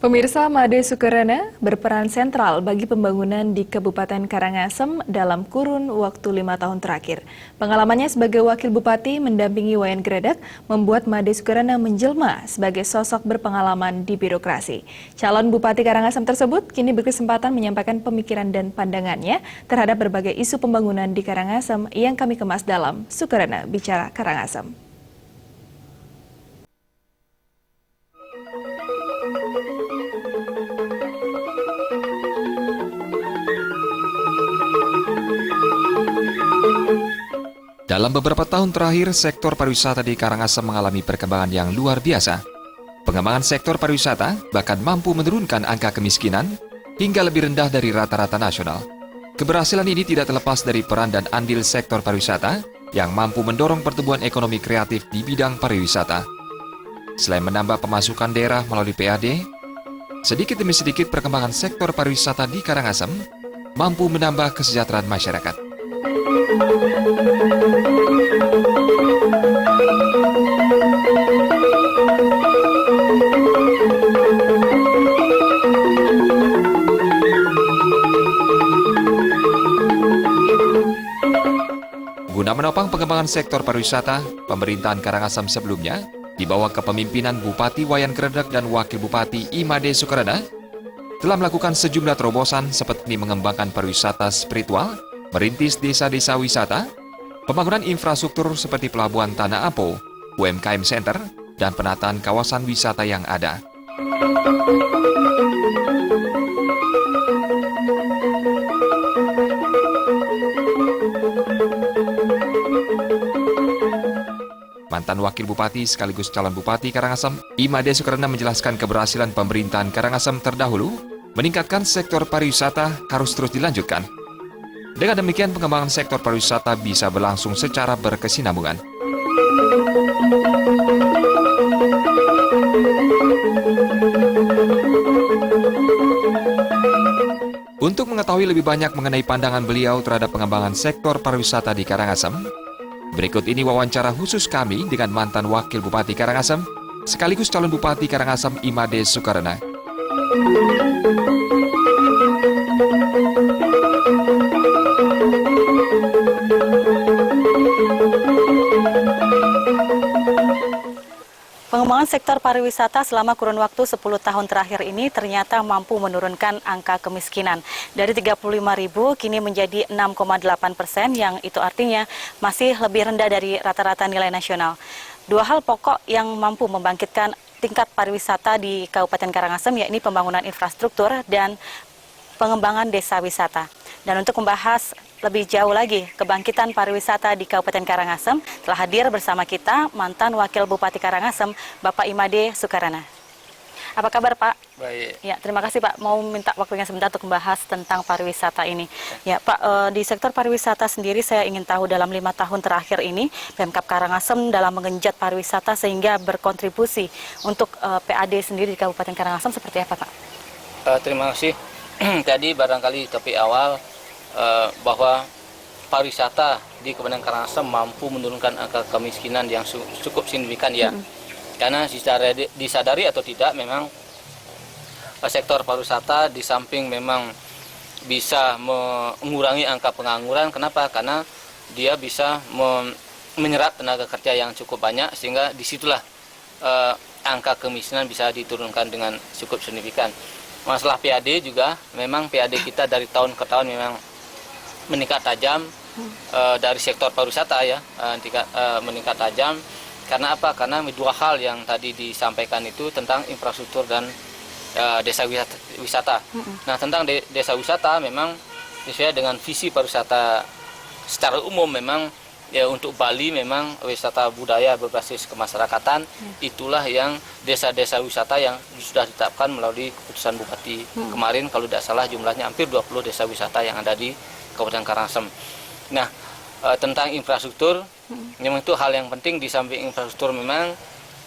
Pemirsa, Made Sukerana berperan sentral bagi pembangunan di Kabupaten Karangasem dalam kurun waktu 5 tahun terakhir. Pengalamannya sebagai wakil bupati mendampingi Wayan Gredek membuat Made Sukerana menjelma sebagai sosok berpengalaman di birokrasi. Calon Bupati Karangasem tersebut kini berkesempatan menyampaikan pemikiran dan pandangannya terhadap berbagai isu pembangunan di Karangasem yang kami kemas dalam Sukerana Bicara Karangasem. Dalam beberapa tahun terakhir, sektor pariwisata di Karangasem mengalami perkembangan yang luar biasa. Pengembangan sektor pariwisata bahkan mampu menurunkan angka kemiskinan hingga lebih rendah dari rata-rata nasional. Keberhasilan ini tidak terlepas dari peran dan andil sektor pariwisata yang mampu mendorong pertumbuhan ekonomi kreatif di bidang pariwisata. Selain menambah pemasukan daerah melalui PAD, sedikit demi sedikit perkembangan sektor pariwisata di Karangasem mampu menambah kesejahteraan masyarakat. Guna menopang pengembangan sektor pariwisata, pemerintahan Karangasem sebelumnya, di bawah kepemimpinan Bupati Wayan Gredek dan Wakil Bupati Made Sukerana, telah melakukan sejumlah terobosan seperti mengembangkan pariwisata spiritual, merintis desa-desa wisata, pembangunan infrastruktur seperti Pelabuhan Tanah Apo, UMKM Center, dan penataan kawasan wisata yang ada. Mantan Wakil Bupati sekaligus calon Bupati Karangasem, Made Sukerana menjelaskan keberhasilan pemerintahan Karangasem terdahulu meningkatkan sektor pariwisata harus terus dilanjutkan. Dengan demikian, pengembangan sektor pariwisata bisa berlangsung secara berkesinambungan. Untuk mengetahui lebih banyak mengenai pandangan beliau terhadap pengembangan sektor pariwisata di Karangasem, berikut ini wawancara khusus kami dengan mantan Wakil Bupati Karangasem, sekaligus calon Bupati Karangasem Made Sukerana. Pengembangan sektor pariwisata selama kurun waktu 10 tahun terakhir ini ternyata mampu menurunkan angka kemiskinan. Dari 35.000 kini menjadi 6,8%, yang itu artinya masih lebih rendah dari rata-rata nilai nasional. Dua hal pokok yang mampu membangkitkan tingkat pariwisata di Kabupaten Karangasem, yakni pembangunan infrastruktur dan pengembangan desa wisata. Dan untuk membahas lebih jauh lagi kebangkitan pariwisata di Kabupaten Karangasem, telah hadir bersama kita mantan Wakil Bupati Karangasem, Bapak Made Sukerana. Apa kabar, Pak? Baik. Ya, terima kasih, Pak. Mau minta waktunya sebentar untuk membahas tentang pariwisata ini. Ya, Pak, di sektor pariwisata sendiri saya ingin tahu dalam 5 tahun terakhir ini, Pemkab Karangasem dalam mengenjot pariwisata sehingga berkontribusi untuk PAD sendiri di Kabupaten Karangasem seperti apa, Pak? Terima kasih. Tadi barangkali topik awal bahwa pariwisata di Kabupaten Karangasem mampu menurunkan angka kemiskinan yang cukup signifikan ya. Karena secara disadari atau tidak, memang sektor pariwisata di samping memang bisa mengurangi angka pengangguran. Kenapa? Karena dia bisa menyerap tenaga kerja yang cukup banyak, sehingga disitulah angka kemiskinan bisa diturunkan dengan cukup signifikan. Masalah PAD juga, memang PAD kita dari tahun ke tahun memang meningkat tajam dari sektor pariwisata ya, meningkat tajam. Karena apa? Karena dua hal yang tadi disampaikan itu tentang infrastruktur dan desa wisata. Nah, tentang desa wisata memang sesuai dengan visi pariwisata secara umum, memang ya untuk Bali memang wisata budaya berbasis kemasyarakatan, itulah yang desa-desa wisata yang sudah ditetapkan melalui keputusan Bupati kemarin, kalau tidak salah jumlahnya hampir 20 desa wisata yang ada di Kabupaten Karangasem. Nah, tentang infrastruktur, memang itu hal yang penting. Di samping infrastruktur, memang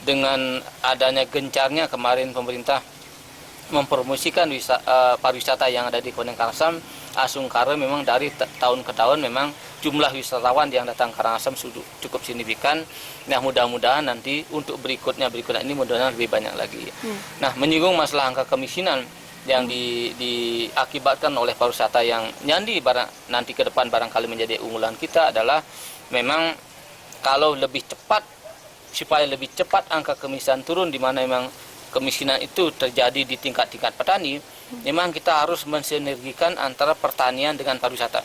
dengan adanya gencarnya kemarin pemerintah mempromosikan pariwisata yang ada di Kabupaten Karangasem, Asungkara memang dari tahun ke tahun memang jumlah wisatawan yang datang ke Karangasem cukup signifikan. Nah, mudah-mudahan nanti untuk berikutnya ini mudah-mudahan lebih banyak lagi. Nah, menyinggung masalah angka kemiskinan yang diakibatkan oleh pariwisata yang nanti ke depan barangkali menjadi unggulan kita adalah memang kalau lebih cepat, supaya lebih cepat angka kemiskinan turun, di mana memang kemiskinan itu terjadi di tingkat-tingkat petani, memang kita harus mensinergikan antara pertanian dengan pariwisata.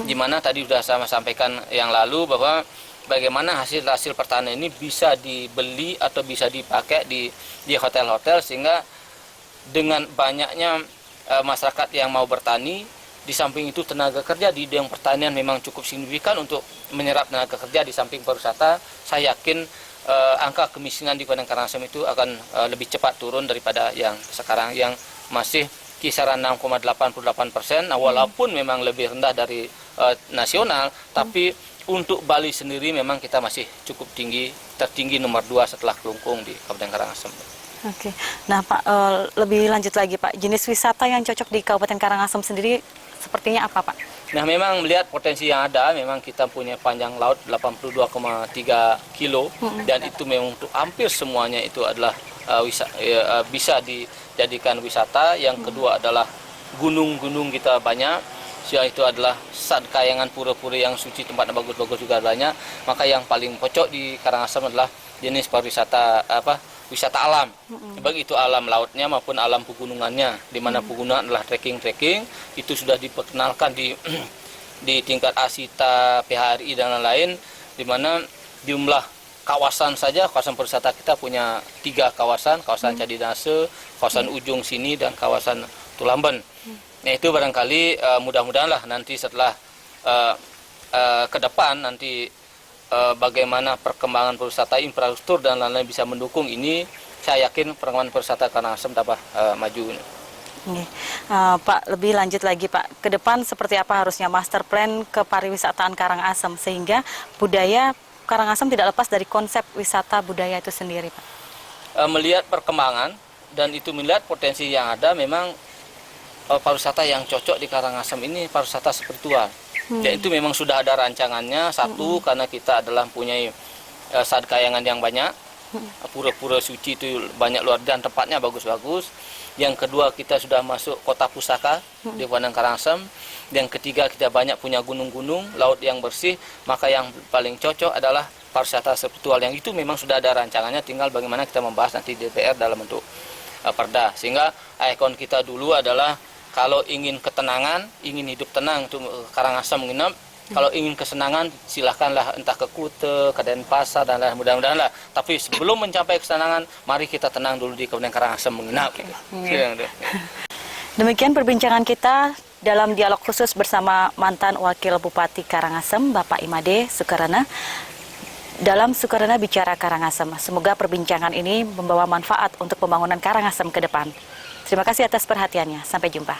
Di mana tadi sudah saya sampaikan yang lalu bahwa bagaimana hasil pertanian ini bisa dibeli atau bisa dipakai di hotel-hotel, sehingga dengan banyaknya masyarakat yang mau bertani, di samping itu tenaga kerja di bidang pertanian memang cukup signifikan untuk menyerap tenaga kerja di samping pariwisata. Saya yakin angka kemiskinan di Padang Karangasem itu akan lebih cepat turun daripada yang sekarang yang masih kisaran 6,88%. Nah, walaupun memang lebih rendah dari nasional, tapi untuk Bali sendiri memang kita masih cukup tertinggi nomor 2 setelah Kelungkung di Kabupaten Karangasem. Oke, nah Pak, lebih lanjut lagi Pak, jenis wisata yang cocok di Kabupaten Karangasem sendiri sepertinya apa Pak? Nah, memang melihat potensi yang ada, memang kita punya panjang laut 82,3 kilo, dan itu memang untuk hampir semuanya itu adalah bisa dijadikan wisata. Yang kedua adalah gunung-gunung kita banyak, itu adalah kayangan pura-pura yang suci, tempat yang bagus-bagus juga banyak. Maka yang paling cocok di Karangasem adalah jenis pariwisata wisata alam, baik itu alam lautnya maupun alam pegunungannya, di mana pegunungan adalah trekking itu sudah diperkenalkan di tingkat ASITA, PHRI dan lain-lain, di mana jumlah kawasan pariwisata kita punya 3 kawasan Cadinase, kawasan ujung sini, dan kawasan Tulamben. Nah, itu barangkali mudah-mudahan lah nanti setelah ke depan nanti bagaimana perkembangan pariwisata, infrastruktur dan lain-lain bisa mendukung ini, saya yakin perkembangan pariwisata Karangasem dapat maju. Pak, lebih lanjut lagi Pak, ke depan seperti apa harusnya master plan kepariwisataan Karangasem sehingga budaya Karangasem tidak lepas dari konsep wisata budaya itu sendiri Pak? Melihat perkembangan dan itu melihat potensi yang ada, memang pariwisata yang cocok di Karangasem ini pariwisata spiritual. Dan itu memang sudah ada rancangannya. Satu, karena kita adalah punya kayangan yang banyak, pura-pura suci itu banyak luar dan tempatnya bagus-bagus. Yang kedua, kita sudah masuk kota pusaka di Padang Karangasem. Yang ketiga, kita banyak punya gunung-gunung, laut yang bersih. Maka yang paling cocok adalah pariwisata spiritual, yang itu memang sudah ada rancangannya, tinggal bagaimana kita membahas nanti di DPR dalam bentuk perda. Sehingga ikon kita dulu adalah kalau ingin ketenangan, ingin hidup tenang, untuk Karangasem menginap. Kalau ingin kesenangan, silahkanlah entah ke Kute, ke Denpasar, dan lain, mudah-mudahan lah. Tapi sebelum mencapai kesenangan, mari kita tenang dulu di Kabupaten Karangasem menginap. Demikian perbincangan kita dalam dialog khusus bersama mantan Wakil Bupati Karangasem, Bapak Imade Sukarana, dalam Sukarana Bicara Karangasem. Semoga perbincangan ini membawa manfaat untuk pembangunan Karangasem ke depan. Terima kasih atas perhatiannya. Sampai jumpa.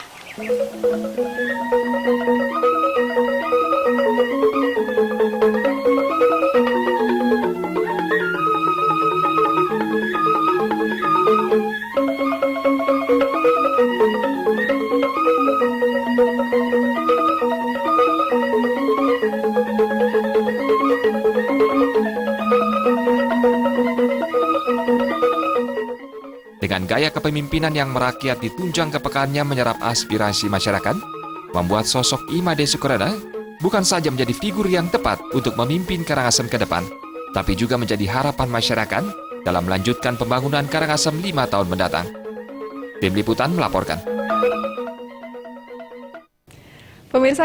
Dengan gaya kepemimpinan yang merakyat ditunjang kepekaannya menyerap aspirasi masyarakat, membuat sosok Imade Sukarana bukan saja menjadi figur yang tepat untuk memimpin Karangasem ke depan, tapi juga menjadi harapan masyarakat dalam melanjutkan pembangunan Karangasem 5 tahun mendatang. Tim Liputan melaporkan. Pemirsa